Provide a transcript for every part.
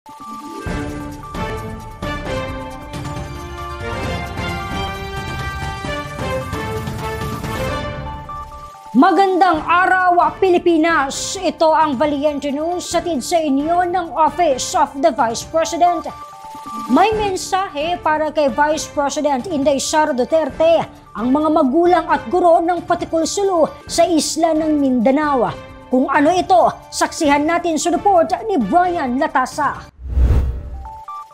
Magandang araw, Pilipinas! Ito ang Valiente News, hatid sa inyo ng Office of the Vice President. May mensahe para kay Vice President Inday Sara Duterte, ang mga magulang at guro ng Patikul Sulu sa isla ng Mindanao. Kung ano ito, saksihan natin sa report ni Brian Latasa.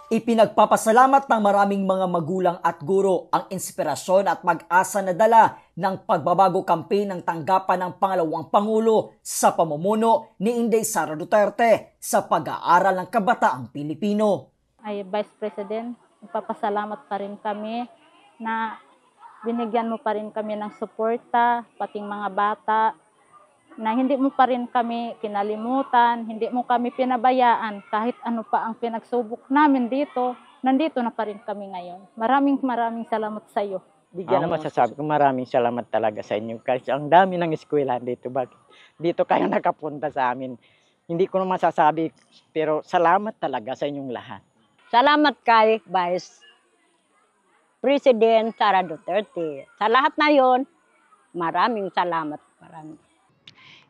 Ipinagpapasalamat ng maraming mga magulang at guro ang inspirasyon at mag-asa na dala ng pagbabago campaign ng tanggapan ng pangalawang Pangulo sa pamumuno ni Inday Sara Duterte sa pag-aaral ng kabataang Pilipino. Ay Vice President, ipapasalamat pa rin kami na binigyan mo pa rin kami ng suporta, pating mga bata, na hindi mo pa rin kami kinalimutan, hindi mo kami pinabayaan kahit ano pa ang pinagsubok namin dito, nandito na pa rin kami ngayon. Maraming salamat sa iyo. Bigyan naman masasabi ko maraming salamat talaga sa inyo kasi ang dami ng eskwelahan dito. Bakit? Dito kayo nakapunta sa amin. Hindi ko na masasabi pero salamat talaga sa inyong lahat. Salamat kay Vice President Sara Duterte. Sa lahat na yon, maraming salamat.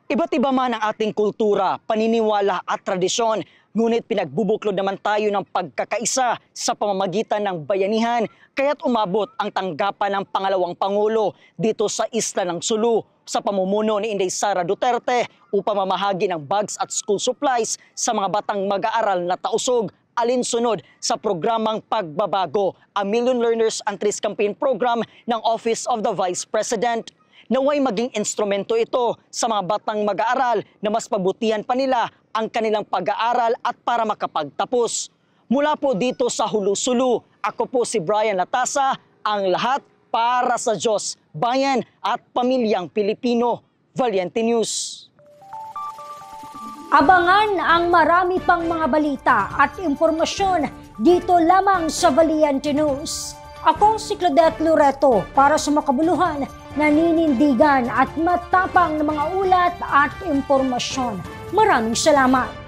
Iba't iba man ang ating kultura, paniniwala at tradisyon, ngunit pinagbubuklod naman tayo ng pagkakaisa sa pamamagitan ng bayanihan, kaya't umabot ang tanggapan ng pangalawang Pangulo dito sa Isla ng Sulu sa pamumuno ni Inday Sara Duterte upang mamahagi ng bags at school supplies sa mga batang mag-aaral na tausog alinsunod sa programang Pagbabago, a Million Learners Entries Campaign Program ng Office of the Vice President. Naway maging instrumento ito sa mga batang mag-aaral na mas pabutihan pa nila ang kanilang pag-aaral at para makapagtapos. Mula po dito sa Hulu-Sulu, ako po si Brian Latasa, ang lahat para sa Diyos, bayan at pamilyang Pilipino. Valiente News. Abangan ang marami pang mga balita at impormasyon dito lamang sa Valiente News. Ako si Claudette Loreto para sa makabuluhan, naninindigan at matapang na mga ulat at impormasyon. Maraming salamat!